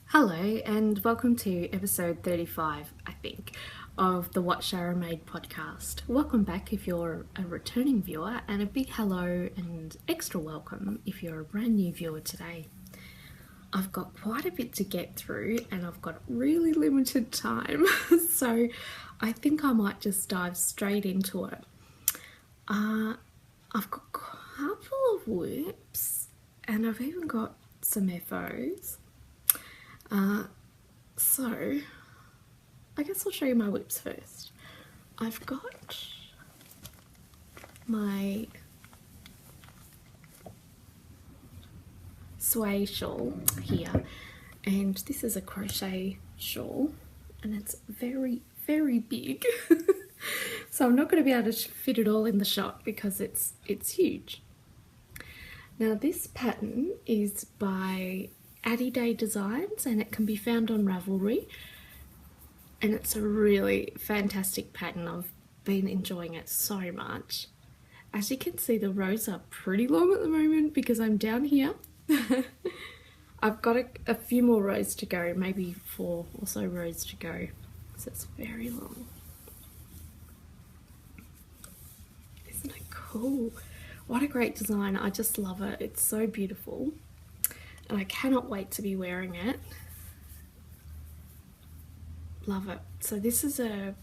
Hello and welcome to episode 35, I think, of the What Shara Made podcast. Welcome back if you're a returning viewer, and a big hello and extra welcome if you're a brand new viewer today. I've got quite a bit to get through and I've got really limited time, so I think I might just dive straight into it. I've got a couple of WIPs and I've even got some FOs. So I guess I'll show you my WIPs first. I've got my sway shawl here, and this is a crochet shawl and it's very, very big. So I'm not going to be able to fit it all in the shot because it's huge. Now this pattern is by Addy Day Designs and it can be found on Ravelry, and it's a really fantastic pattern. I've been enjoying it so much. As you can see, the rows are pretty long at the moment because I'm down here. I've got a few more rows to go, maybe 4 or so rows to go, so it's very long. Isn't it cool? What a great design. I just love it. It's so beautiful. And I cannot wait to be wearing it. Love it. So this is a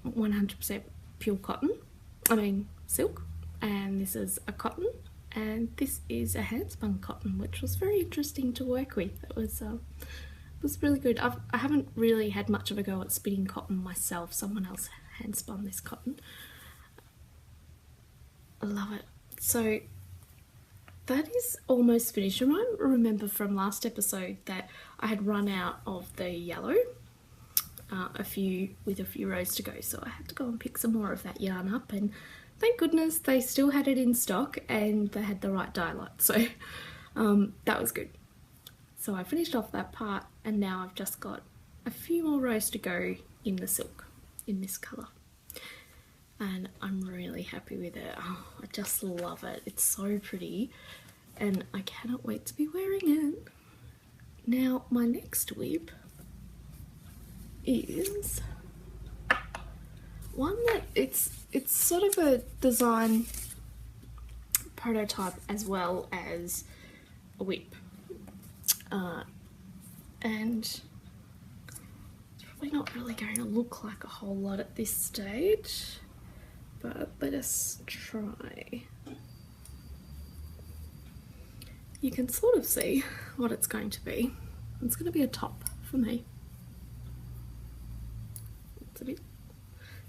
100% pure cotton, silk, and this is a cotton, and this is a hand spun cotton, which was very interesting to work with. It was really good. I haven't really had much of a go at spinning cotton myself. Someone else hand spun this cotton. I love it. So that is almost finished. You might remember from last episode that I had run out of the yellow, with a few rows to go, so I had to go and pick some more of that yarn up, and thank goodness they still had it in stock and they had the right dye lot, so that was good. So I finished off that part and now I've just got a few more rows to go in the silk in this colour. And I'm really happy with it. Oh, I just love it. It's so pretty and I cannot wait to be wearing it. Now my next WIP is one that it's sort of a design prototype as well as a WIP. And it's probably not really going to look like a whole lot at this stage, but let us try. You can sort of see what it's going to be. It's going to be a top for me.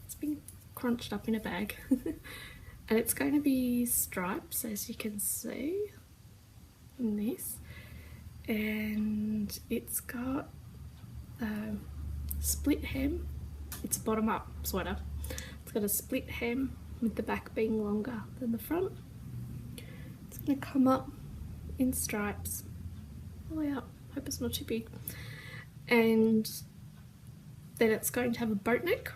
It's been crunched up in a bag. And it's going to be stripes, as you can see in this. And it's got a split hem. It's a bottom up sweater. It's got a split hem with the back being longer than the front. It's going to come up in stripes all the way up. Hope it's not too big. And then it's going to have a boat neck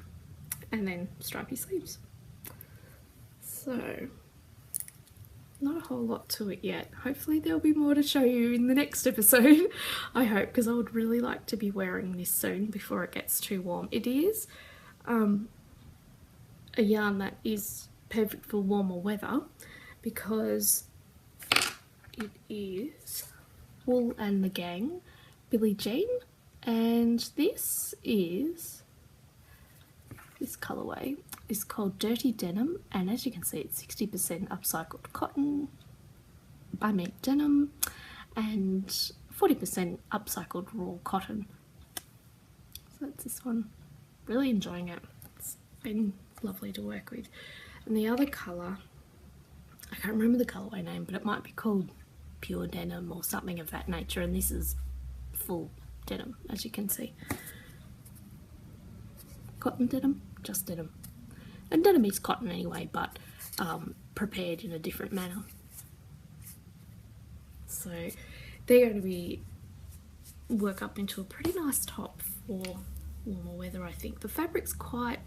and then stripy sleeves. So not a whole lot to it yet. Hopefully there'll be more to show you in the next episode. I hope, because I would really like to be wearing this soon before it gets too warm. It is a yarn that is perfect for warmer weather because it is Wool and the Gang Billie Jean, and this colourway is called Dirty Denim, and as you can see it's 60% upcycled cotton, by me denim, and 40% upcycled raw cotton. So that's this one. Really enjoying it. It's been lovely to work with. And the other colour, I can't remember the colourway name, but it might be called Pure Denim or something of that nature, and this is full denim, as you can see. Cotton denim, just denim. And denim is cotton anyway, but prepared in a different manner. So they're going to be work up into a pretty nice top for warmer weather, I think. The fabric's quite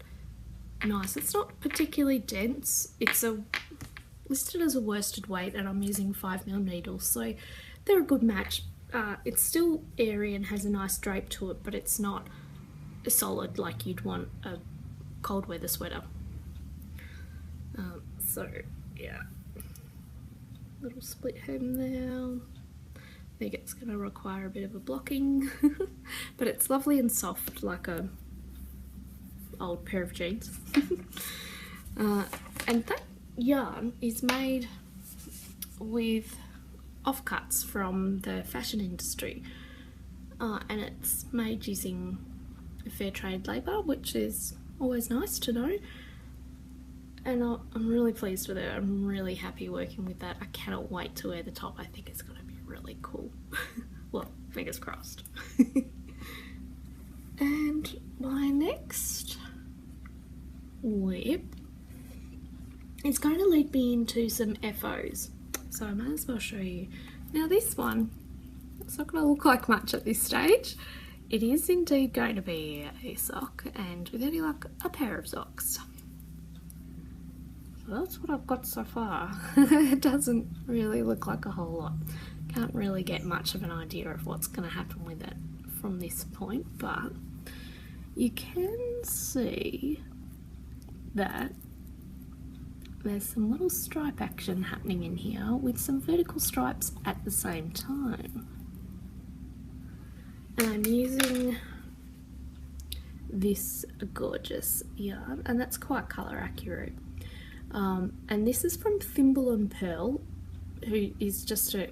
nice. It's not particularly dense. It's listed as a worsted weight, and I'm using 5mm needles, so they're a good match. It's still airy and has a nice drape to it, but it's not solid like you'd want a cold weather sweater. So yeah, little split hem there. I think it's going to require a bit of a blocking, but it's lovely and soft like a old pair of jeans. And that yarn is made with offcuts from the fashion industry, and it's made using fair trade labour, which is always nice to know. And I'm really pleased with it. I'm really happy working with that. I cannot wait to wear the top. I think it's going to be really cool. Well, fingers crossed. And my next WIP is going to lead me into some FOs. So I might as well show you. Now this one, it's not going to look like much at this stage. It is indeed going to be a sock, and with any luck, a pair of socks. So that's what I've got so far. It doesn't really look like a whole lot. Can't really get much of an idea of what's going to happen with it from this point, but you can see that there's some little stripe action happening in here with some vertical stripes at the same time. And I'm using this gorgeous yarn, and that's quite colour accurate. And this is from Thimble and Pearl, who is just her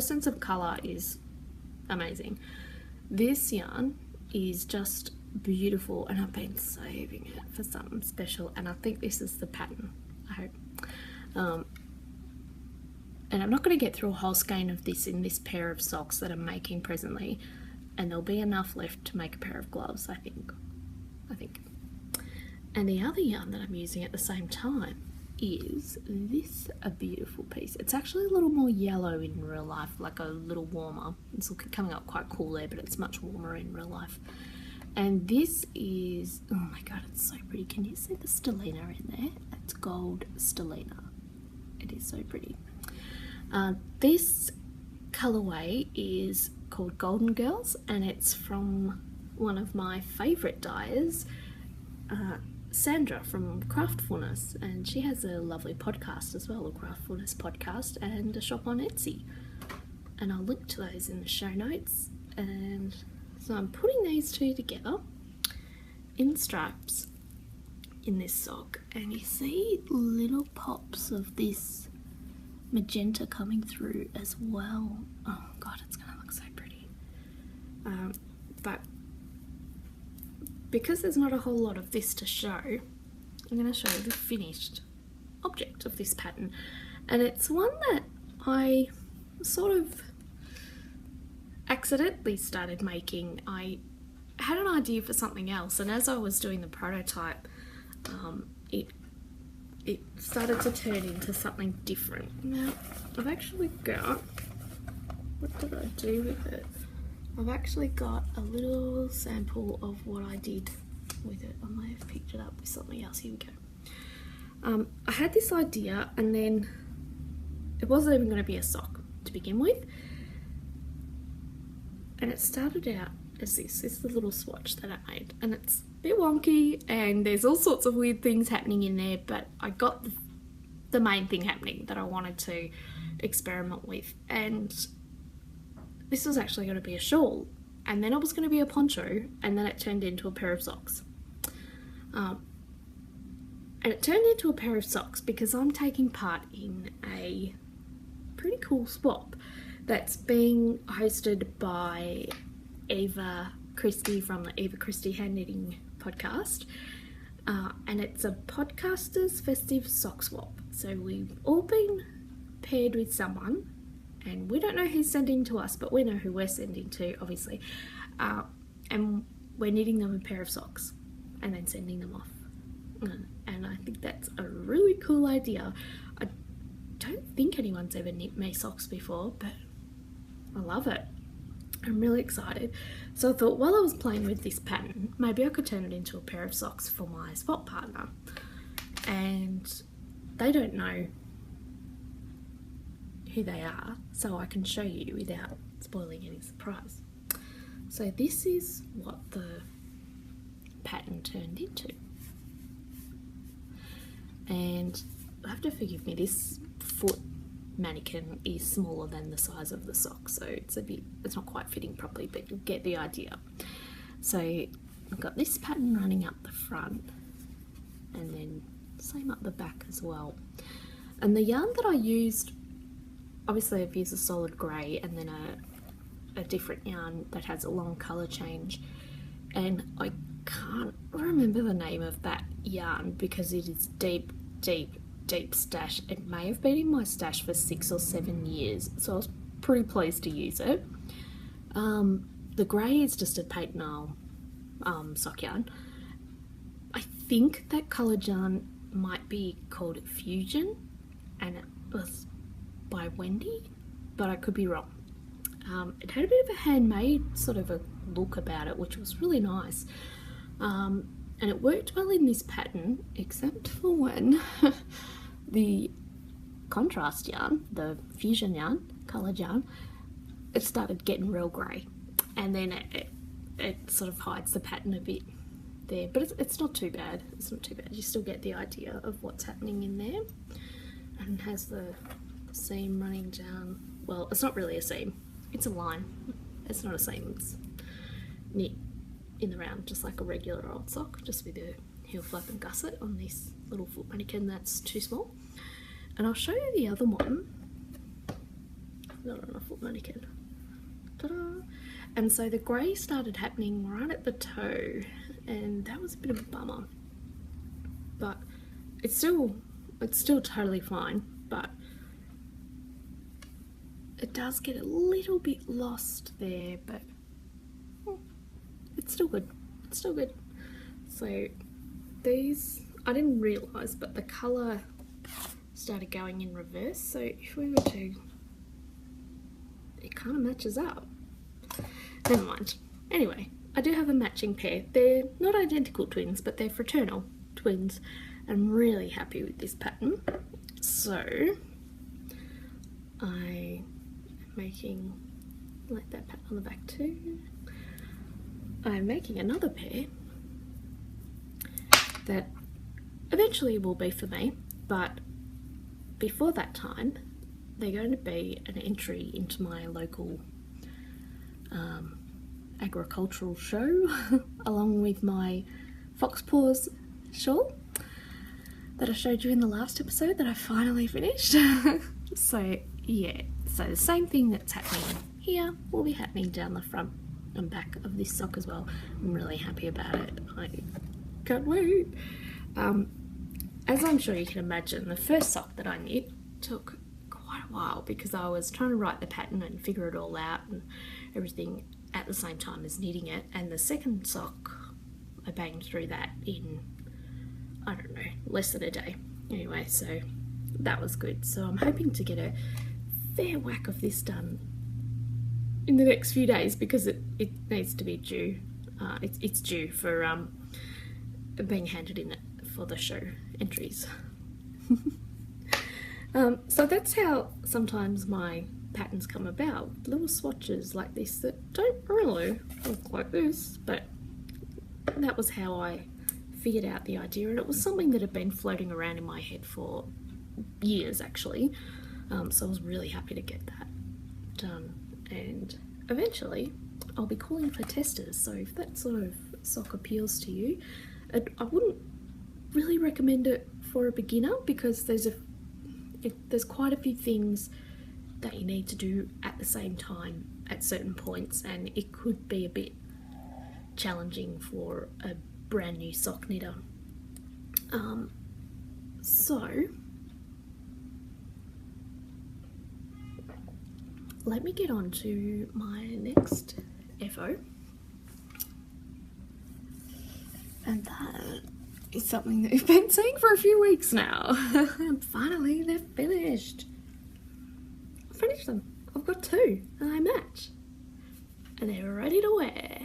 sense of colour is amazing. This yarn is just beautiful, and I've been saving it for something special, and I think this is the pattern, I hope. And I'm not going to get through a whole skein of this in this pair of socks that I'm making presently, and there'll be enough left to make a pair of gloves, I think. And the other yarn that I'm using at the same time is this, a beautiful piece. It's actually a little more yellow in real life, like a little warmer. It's coming up quite cool there, but it's much warmer in real life. And this is, oh my god, it's so pretty. Can you see the stellina in there? It's gold stellina. It is so pretty. This colorway is called Golden Girls, and it's from one of my favourite dyers, Sandra from Craftfulness, and she has a lovely podcast as well, a Craftfulness podcast, and a shop on Etsy, and I'll link to those in the show notes. And so I'm putting these two together in stripes in this sock, and you see little pops of this magenta coming through as well. Oh god, it's gonna look so pretty. But because there's not a whole lot of this to show, I'm going to show you the finished object of this pattern. And it's one that I sort of accidentally started making. I had an idea for something else, and as I was doing the prototype, it started to turn into something different. Now, I've actually got, what did I do with it? I've actually got a little sample of what I did with it. I might have picked it up with something else. Here we go. I had this idea, and then it wasn't even going to be a sock to begin with. And it started out as this. This is the little swatch that I made. And it's a bit wonky, and there's all sorts of weird things happening in there, but I got the main thing happening that I wanted to experiment with. And this was actually going to be a shawl, and then it was going to be a poncho, and then it turned into a pair of socks. And it turned into a pair of socks because I'm taking part in a pretty cool swap that's being hosted by Eva Christie from the Eva Christie Hand Knitting podcast, and it's a podcasters festive sock swap. So we've all been paired with someone and we don't know who's sending to us, but we know who we're sending to, obviously, and we're knitting them a pair of socks and then sending them off. And I think that's a really cool idea. I don't think anyone's ever knit me socks before, but I love it. I'm really excited. So I thought while I was playing with this pattern, maybe I could turn it into a pair of socks for my swap partner. And they don't know who they are, so I can show you without spoiling any surprise. So this is what the pattern turned into. And you'll have to forgive me, this foot mannequin is smaller than the size of the sock, so it's not quite fitting properly, but you'll get the idea. So I've got this pattern running up the front and then same up the back as well. And the yarn that I used, obviously I've used a solid grey and then a different yarn that has a long colour change, and I can't remember the name of that yarn because it is deep stash. It may have been in my stash for 6 or 7 years, so I was pretty pleased to use it. The grey is just a paint Nile sock yarn. I think that coloured yarn might be called Fusion, and it was by Wendy, but I could be wrong. It had a bit of a handmade sort of a look about it, which was really nice. And it worked well in this pattern, except for when the contrast yarn, the fusion yarn, coloured yarn, it started getting real grey, and then it sort of hides the pattern a bit there, but it's not too bad. It's not too bad. You still get the idea of what's happening in there, and has the seam running down. Well, it's not really a seam, it's a line. It's not a seam, it's knit in the round, just like a regular old sock, just with a heel flap and gusset on this little foot mannequin that's too small. And I'll show you the other one, not on a foot mannequin. Ta-da! And so the grey started happening right at the toe, and that was a bit of a bummer, but it's still totally fine, but it does get a little bit lost there, but it's still good. It's still good. So these, I didn't realise, but the colour started going in reverse, so if we were to, it kind of matches up. Never mind. Anyway, I do have a matching pair. They're not identical twins, but they're fraternal twins. I'm really happy with this pattern. So I am making, like that pattern on the back too. I'm making another pair that eventually will be for me, but before that time they're going to be an entry into my local agricultural show along with my fox paws shawl that I showed you in the last episode that I finally finished. So yeah, so the same thing that's happening here will be happening down the front and back of this sock as well. I'm really happy about it. I can't wait. As I'm sure you can imagine, the first sock that I knit took quite a while because I was trying to write the pattern and figure it all out and everything at the same time as knitting it, and the second sock I banged through that in, I don't know, less than a day. Anyway, so that was good. So I'm hoping to get a fair whack of this done in the next few days because it needs to be due. It's due for being handed in for the show entries. So that's how sometimes my patterns come about, little swatches like this that don't really look like this, but that was how I figured out the idea, and it was something that had been floating around in my head for years actually. So I was really happy to get that done, and eventually I'll be calling for testers. So if that sort of sock appeals to you, I wouldn't really recommend it for a beginner because there's quite a few things that you need to do at the same time at certain points, and it could be a bit challenging for a brand new sock knitter. So let me get on to my next FO. And that is something that we've been seeing for a few weeks now. And finally they're finished. I finished them. I've got 2 and they match. And they're ready to wear.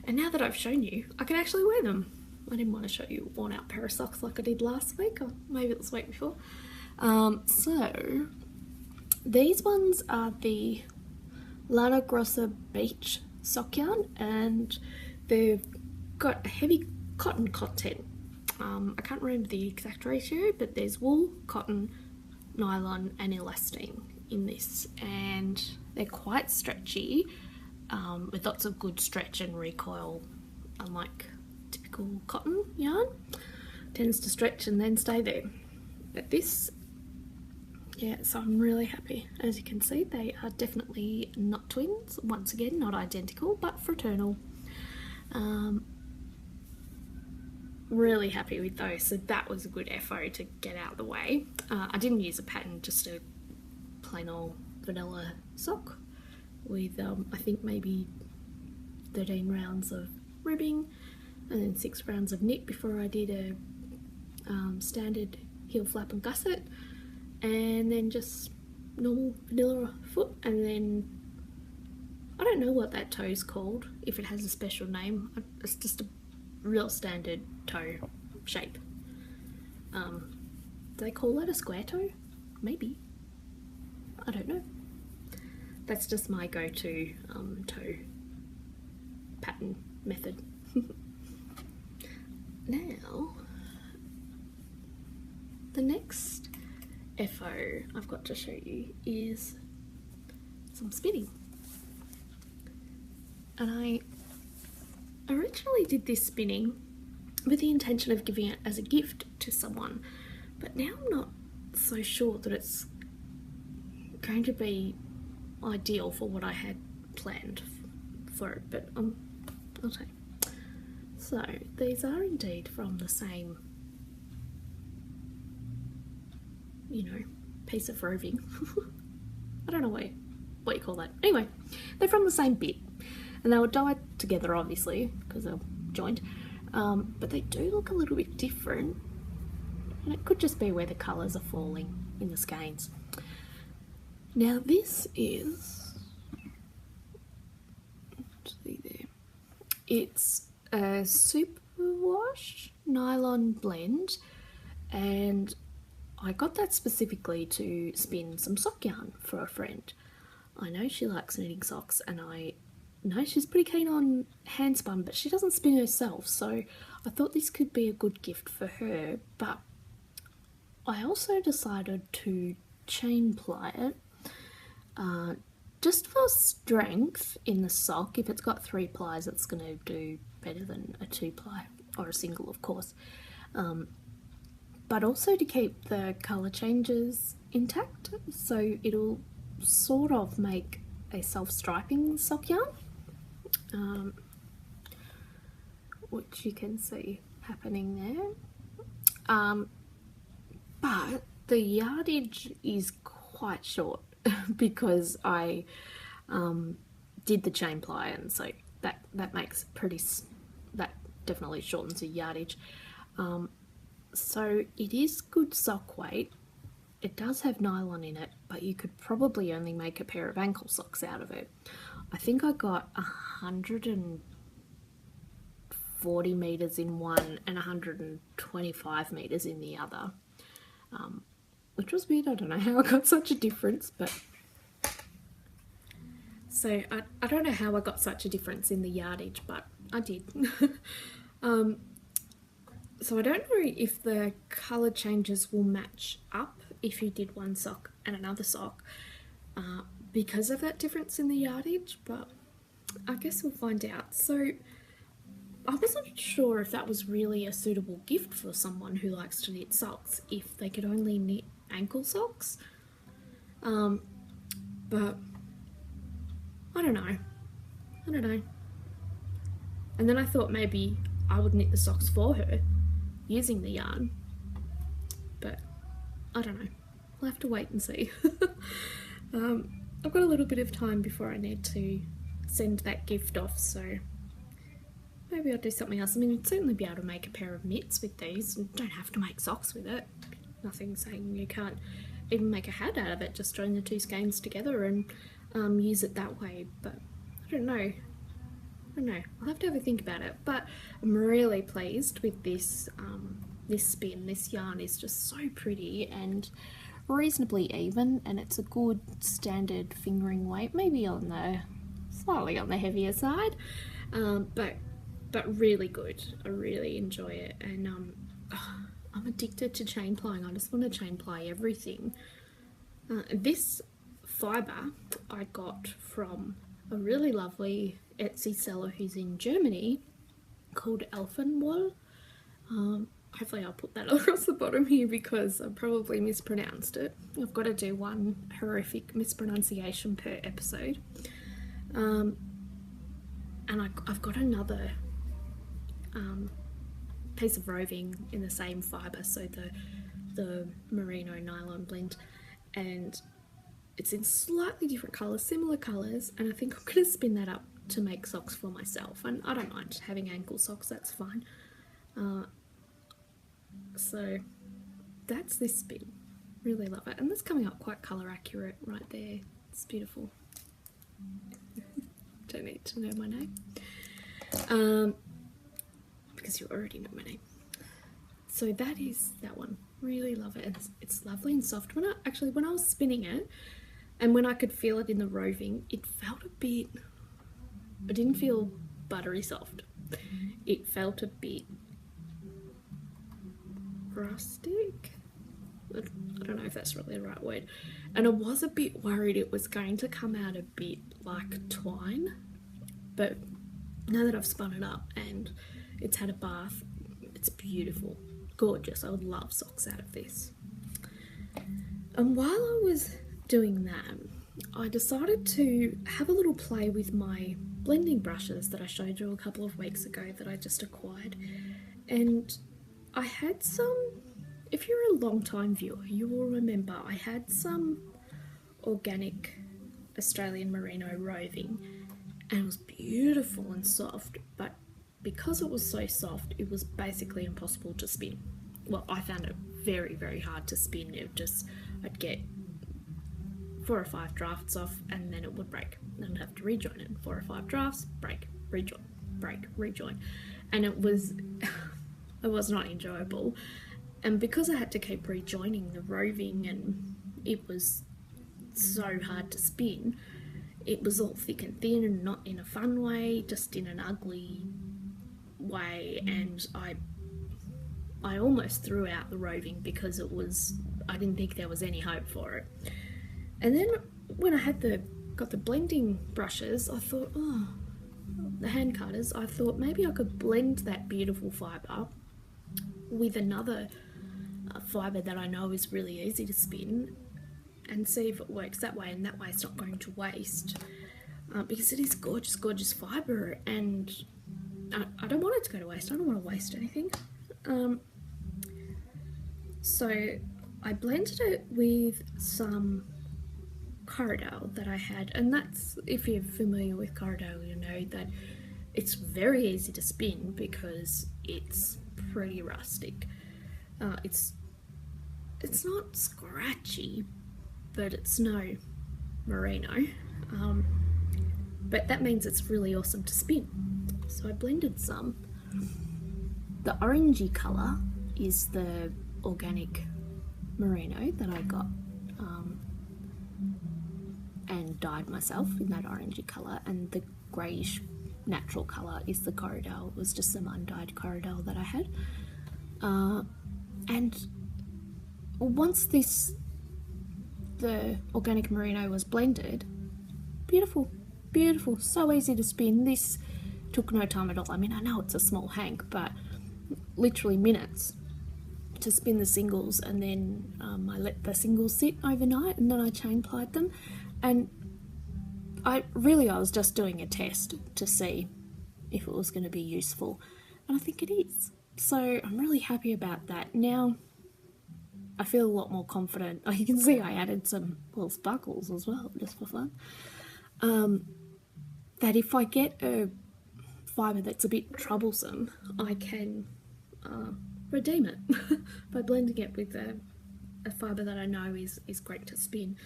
And now that I've shown you, I can actually wear them. I didn't want to show you a worn out pair of socks like I did last week, or maybe it was the week before. So these ones are the Lana Grossa Beach sock yarn, and they've got a heavy cotton content. I can't remember the exact ratio, but there's wool, cotton, nylon and elastane in this, and they're quite stretchy, with lots of good stretch and recoil, unlike typical cotton yarn. Tends to stretch and then stay there. But this, yeah, so I'm really happy. As you can see, they are definitely not twins. Once again, not identical, but fraternal. Really happy with those. So that was a good FO to get out of the way. I didn't use a pattern, just a plain old vanilla sock with I think maybe 13 rounds of ribbing and then 6 rounds of knit before I did a standard heel flap and gusset, and then just normal vanilla foot, and then I don't know what that toe's called, if it has a special name. It's just a real standard toe shape. Do they call that a square toe? Maybe. I don't know. That's just my go-to toe pattern method. Now, the next FO I've got to show you is some spinning. And I originally did this spinning with the intention of giving it as a gift to someone, but now I'm not so sure that it's going to be ideal for what I had planned for it, but I'll tell you. So these are indeed from the same, you know, piece of roving. I don't know what you call that. Anyway, they're from the same bit, and they were dyed together obviously because they're joined, but they do look a little bit different, and it could just be where the colours are falling in the skeins. Now this is, see there, it's a superwash nylon blend, and I got that specifically to spin some sock yarn for a friend. I know she likes knitting socks, and I know she's pretty keen on hand spun, but she doesn't spin herself, so I thought this could be a good gift for her. But I also decided to chain ply it, just for strength in the sock. If it's got 3 plies, it's going to do better than a 2 ply or a single, of course, but also to keep the colour changes intact, so it'll sort of make a self-striping sock yarn, which you can see happening there, but the yardage is quite short because I did the chain ply, and so that makes that definitely shortens the yardage. So it is good sock weight. It does have nylon in it, but you could probably only make a pair of ankle socks out of it. I think I got 140 meters in one and 125 meters in the other, which was weird. I don't know how I got such a difference, but so I don't know how I got such a difference in the yardage, but I did. So I don't know if the colour changes will match up if you did one sock and another sock because of that difference in the yardage, but I guess we'll find out. So I wasn't sure if that was really a suitable gift for someone who likes to knit socks, if they could only knit ankle socks, but I don't know. And then I thought maybe I would knit the socks for her using the yarn, but I don't know. We'll have to wait and see. I've got a little bit of time before I need to send that gift off, so maybe I'll do something else. I mean, you'd certainly be able to make a pair of mitts with these. You don't have to make socks with it. Nothing saying you can't even make a hat out of it. Just join the two skeins together and use it that way. But I don't know. I'll have to have a think about it. But I'm really pleased with this. This spin. This yarn is just so pretty and reasonably even, and it's a good standard fingering weight. Maybe on the slightly on the heavier side, but really good. I really enjoy it, and I'm addicted to chain plying. I just want to chain ply everything. This fibre I got from a really lovely Etsy seller who's in Germany called Elfenwoll. Hopefully I'll put that across the bottom here because I probably mispronounced it. I've got to do one horrific mispronunciation per episode. And I've got another piece of roving in the same fibre, so the merino nylon blend, and it's in slightly different colours, similar colours, and I think I'm going to spin that up to make socks for myself, and I don't mind having ankle socks, that's fine. So that's this spin. Really love it, and that's coming up quite colour accurate right there. It's beautiful. Don't need to know my name, because you already know my name. So that is that one. Really love it. It's lovely and soft. When I was spinning it, and when I could feel it in the roving, it felt a bit. It didn't feel buttery soft. It felt a bit rustic. I don't know if that's really the right word. And I was a bit worried it was going to come out a bit like twine, but now that I've spun it up and it's had a bath, it's beautiful, gorgeous. I would love socks out of this. And while I was doing that, I decided to have a little play with my blending brushes that I showed you a couple of weeks ago that I just acquired, and I had some, if you're a long time viewer, you will remember I had some organic Australian merino roving, and it was beautiful and soft, but because it was so soft, it was basically impossible to spin. Well, I found it very, very hard to spin. I'd get 4 or 5 drafts off and then it would break. Then I'd have to rejoin it. 4 or 5 drafts, break, rejoin, break, rejoin. And it was not enjoyable. And because I had to keep rejoining the roving and it was so hard to spin, it was all thick and thin and not in a fun way, just in an ugly way, and I almost threw out the roving because I didn't think there was any hope for it. And then when I got the blending brushes, I thought, the hand cutters, I thought maybe I could blend that beautiful fibre with another fibre that I know is really easy to spin and see if it works that way, and that way it's not going to waste, because it is gorgeous, gorgeous fibre, and I don't want it to go to waste. I don't want to waste anything. So I blended it with some Corridale that I had, and that's, if you're familiar with Corridale, you know that it's very easy to spin because it's pretty rustic. It's not scratchy, but it's no merino, but that means it's really awesome to spin. So I blended some. The orangey colour is the organic merino that I got and dyed myself in that orangey colour, and the greyish natural colour is the Corridale. It was just some undyed Corridale that I had, and once the organic merino was blended, beautiful, beautiful, so easy to spin. This took no time at all. I mean, I know it's a small hank, but literally minutes to spin the singles, and then I let the singles sit overnight, and then I chain plied them, and I was just doing a test to see if it was going to be useful, and I think it is. So I'm really happy about that. Now, I feel a lot more confident. Oh, you can see I added some little sparkles as well, just for fun. That if I get a fibre that's a bit troublesome, I can redeem it by blending it with a fibre that I know is great to spin.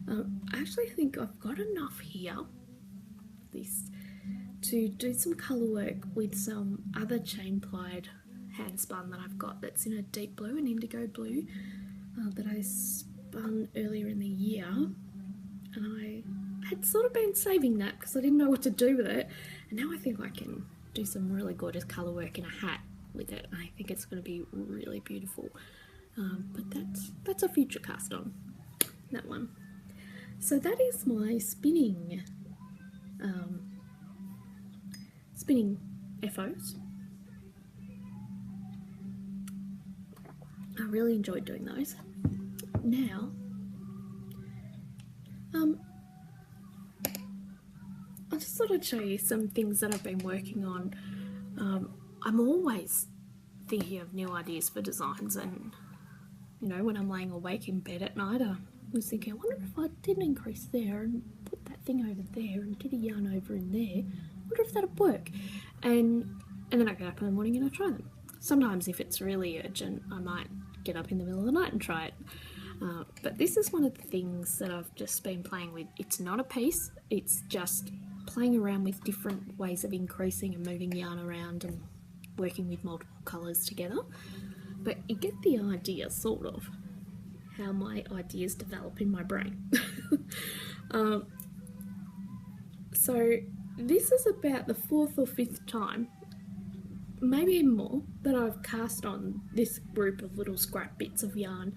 I actually think I've got enough here, this, to do some colour work with some other chain plied hand spun that I've got that's in a deep blue, an indigo blue, that I spun earlier in the year, and I had sort of been saving that because I didn't know what to do with it, and now I think I can do some really gorgeous colour work in a hat with it. I think it's going to be really beautiful, but that's a future cast on, that one. So that is my spinning FOs. I really enjoyed doing those. Now, I just thought I'd show you some things that I've been working on. I'm always thinking of new ideas for designs, and you know, when I'm laying awake in bed at night, I was thinking, I wonder if I did an increase there and put that thing over there and get a yarn over in there, I wonder if that'd work. And then I get up in the morning and I try them. Sometimes if it's really urgent, I might get up in the middle of the night and try it. But this is one of the things that I've just been playing with. It's not a piece, it's just playing around with different ways of increasing and moving yarn around and working with multiple colours together. But you get the idea, sort of, how my ideas develop in my brain. So this is about the 4th or 5th time, maybe even more, that I've cast on this group of little scrap bits of yarn,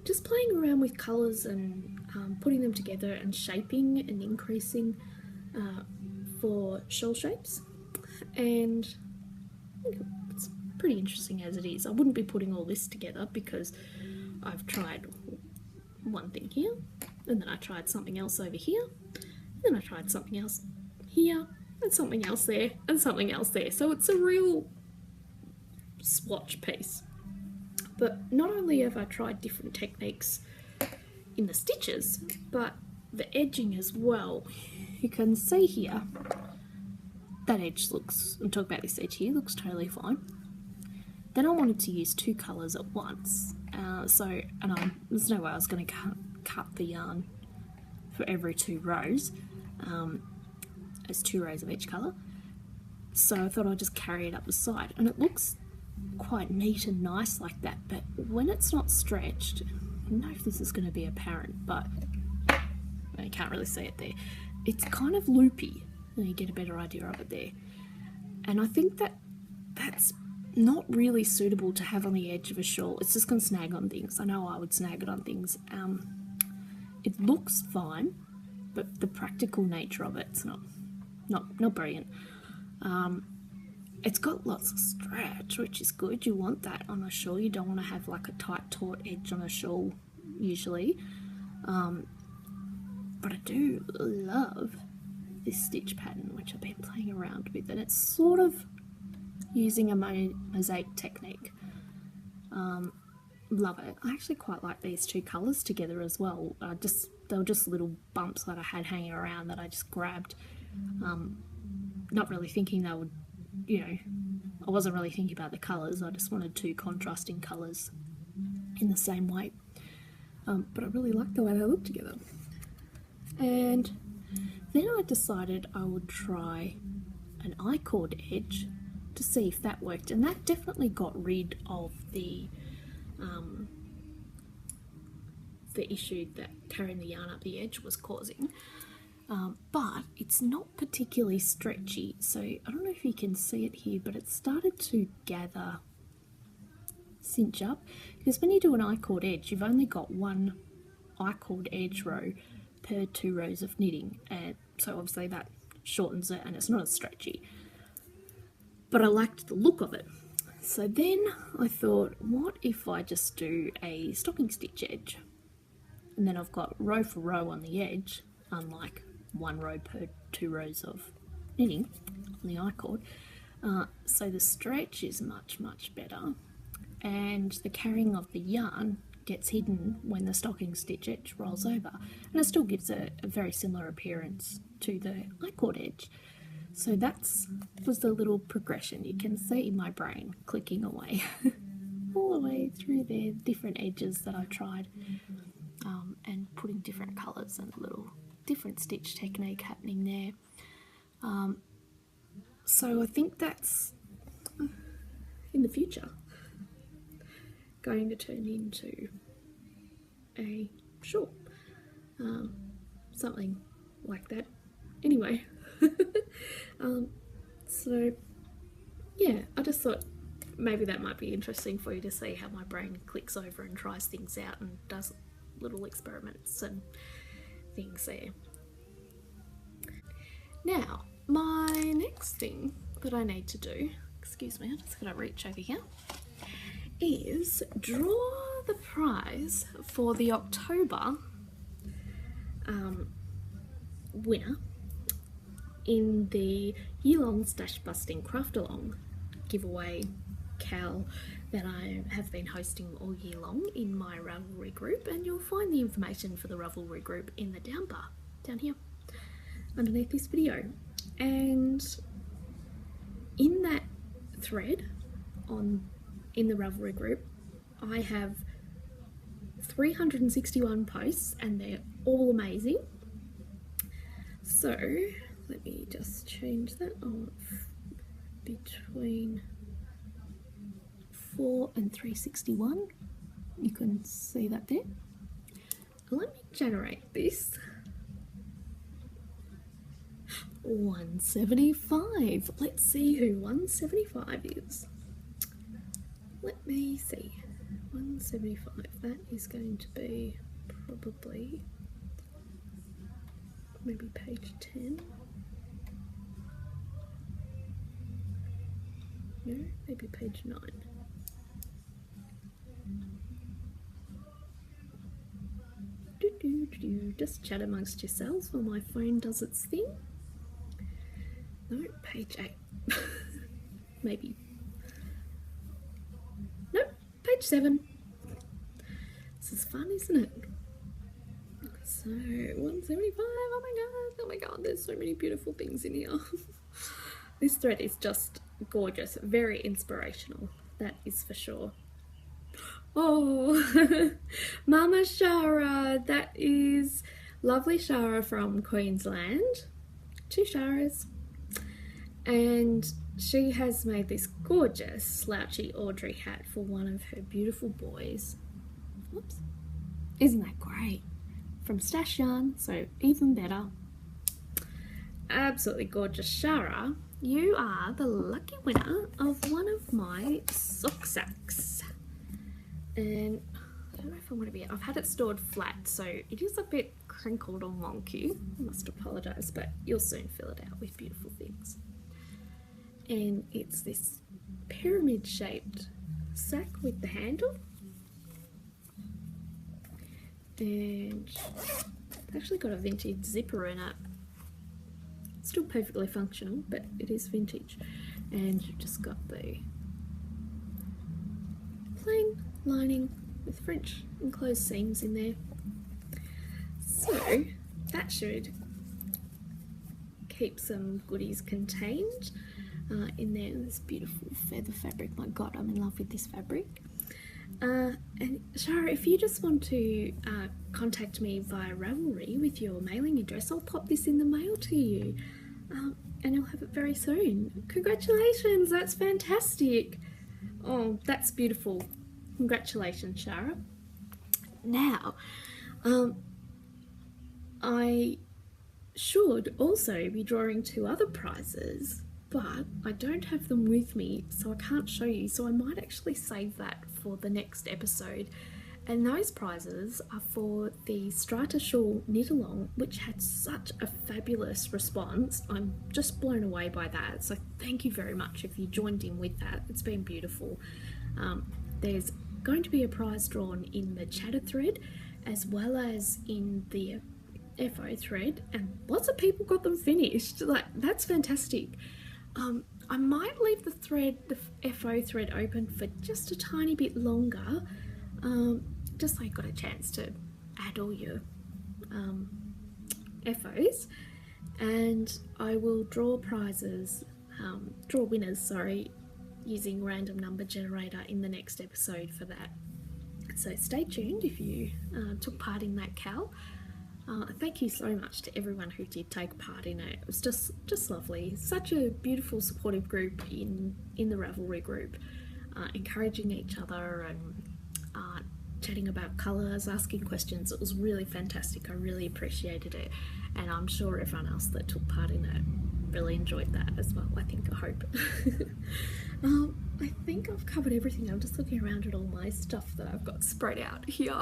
just playing around with colours and putting them together and shaping and increasing for shawl shapes. And it's pretty interesting as it is. I wouldn't be putting all this together because I've tried one thing here, and then I tried something else over here, and then I tried something else here, and something else there, and something else there. So it's a real swatch piece. But not only have I tried different techniques in the stitches, but the edging as well. You can see here, that edge looks, I'm talking about this edge here, looks totally fine. Then I wanted to use 2 colours at once. There's no way I was going to cut the yarn for every 2 rows, as 2 rows of each colour. So I thought I'd just carry it up the side, and it looks quite neat and nice like that, but when it's not stretched, I don't know if this is going to be apparent, but you can't really see it there. It's kind of loopy, and you get a better idea of it there. And I think that's not really suitable to have on the edge of a shawl. It's just going to snag on things. I know I would snag it on things. It looks fine, but the practical nature of it's not brilliant. It's got lots of stretch, which is good. You want that on a shawl. You don't want to have like a tight taut edge on a shawl usually. But I do love this stitch pattern, which I've been playing around with, and it's sort of using a mosaic technique. Love it. I actually quite like these 2 colours together as well. They were just little bumps that I had hanging around that I just grabbed. Not really thinking they would, I wasn't really thinking about the colours. I just wanted 2 contrasting colours in the same way. But I really like the way they look together. And then I decided I would try an I-cord edge to see if that worked, and that definitely got rid of the issue that carrying the yarn up the edge was causing. But it's not particularly stretchy, so I don't know if you can see it here, but it started to cinch up, because when you do an I-cord edge, you've only got 1 I-cord edge row per 2 rows of knitting, and so obviously that shortens it and it's not as stretchy. But I liked the look of it. So then I thought, what if I just do a stocking stitch edge? And then I've got row for row on the edge, unlike 1 row per 2 rows of knitting on the I-cord. So the stretch is much, much better, and the carrying of the yarn gets hidden when the stocking stitch edge rolls over, and it still gives a very similar appearance to the I-cord edge. So that was the little progression. You can see my brain clicking away all the way through the different edges that I tried, and putting different colours and a little different stitch technique happening there. So I think that's in the future going to turn into a shawl, something like that. Anyway, so yeah, I just thought maybe that might be interesting for you to see how my brain clicks over and tries things out and does little experiments and things there. Now, my next thing that I need to do, excuse me, I'm just going to reach over here, is draw the prize for the October winner in the year-long stash busting craft along giveaway cal that I have been hosting all year long in my Ravelry group, and you'll find the information for the Ravelry group in the down bar down here underneath this video. And in that thread in the Ravelry group, I have 361 posts and they're all amazing. So let me just change that off between 4 and 361. You can see that there. Let me generate this. 175. Let's see who 175 is. Let me see. 175. That is going to be probably maybe page 10. No, maybe page 9. Just chat amongst yourselves while my phone does its thing. No, page 8. Maybe. Nope, page 7. This is fun, isn't it? So, 175. Oh my god, there's so many beautiful things in here. This thread is just gorgeous, very inspirational, that is for sure. Oh, Mama Shara, that is lovely Shara from Queensland. 2 Sharas. And she has made this gorgeous slouchy Audrey hat for one of her beautiful boys. Whoops. Isn't that great? From Stash Yarn, so even better. Absolutely gorgeous Shara. You are the lucky winner of one of my sock sacks. And I don't know if I want to be, I've had it stored flat, so it is a bit crinkled and wonky. I must apologise, but you'll soon fill it out with beautiful things. And it's this pyramid shaped sack with the handle. And it's actually got a vintage zipper in it. It's still perfectly functional, but it is vintage. And you've just got the plain lining with French enclosed seams in there. So that should keep some goodies contained in there. This beautiful feather fabric. My god, I'm in love with this fabric. And Shara, if you just want to contact me via Ravelry with your mailing address, I'll pop this in the mail to you, and you'll have it very soon. Congratulations, that's fantastic. Oh, that's beautiful. Congratulations, Shara. Now, I should also be drawing 2 other prizes, but I don't have them with me, so I can't show you, so I might actually save that for the next episode. And those prizes are for the Strata Shawl Knit Along, which had such a fabulous response. I'm just blown away by that, so thank you very much if you joined in with that. It's been beautiful. There's going to be a prize drawn in the chatter thread as well as in the FO thread, and lots of people got them finished. Like, that's fantastic. I might leave the FO thread open for just a tiny bit longer, just so you got a chance to add all your FOs, and I will draw prizes, draw winners, sorry, using random number generator in the next episode for that. So stay tuned if you took part in that, Cal. Thank you so much to everyone who did take part in it. It was just lovely. Such a beautiful, supportive group in the Ravelry group, encouraging each other and chatting about colours, asking questions. It was really fantastic. I really appreciated it, and I'm sure everyone else that took part in it really enjoyed that as well. I hope. I think I've covered everything. I'm just looking around at all my stuff that I've got spread out here,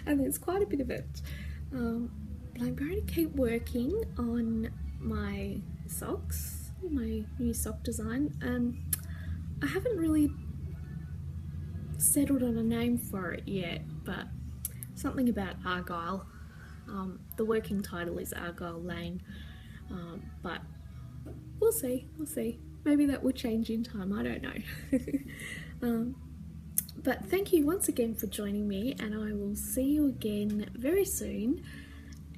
and there's quite a bit of it. But I'm going to keep working on my socks, my new sock design. I haven't really settled on a name for it yet, but something about Argyle. The working title is Argyle Lane, but we'll see. Maybe that will change in time, I don't know. But thank you once again for joining me, and I will see you again very soon.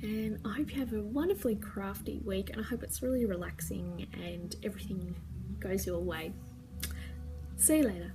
And I hope you have a wonderfully crafty week, and I hope it's really relaxing and everything goes your way. See you later.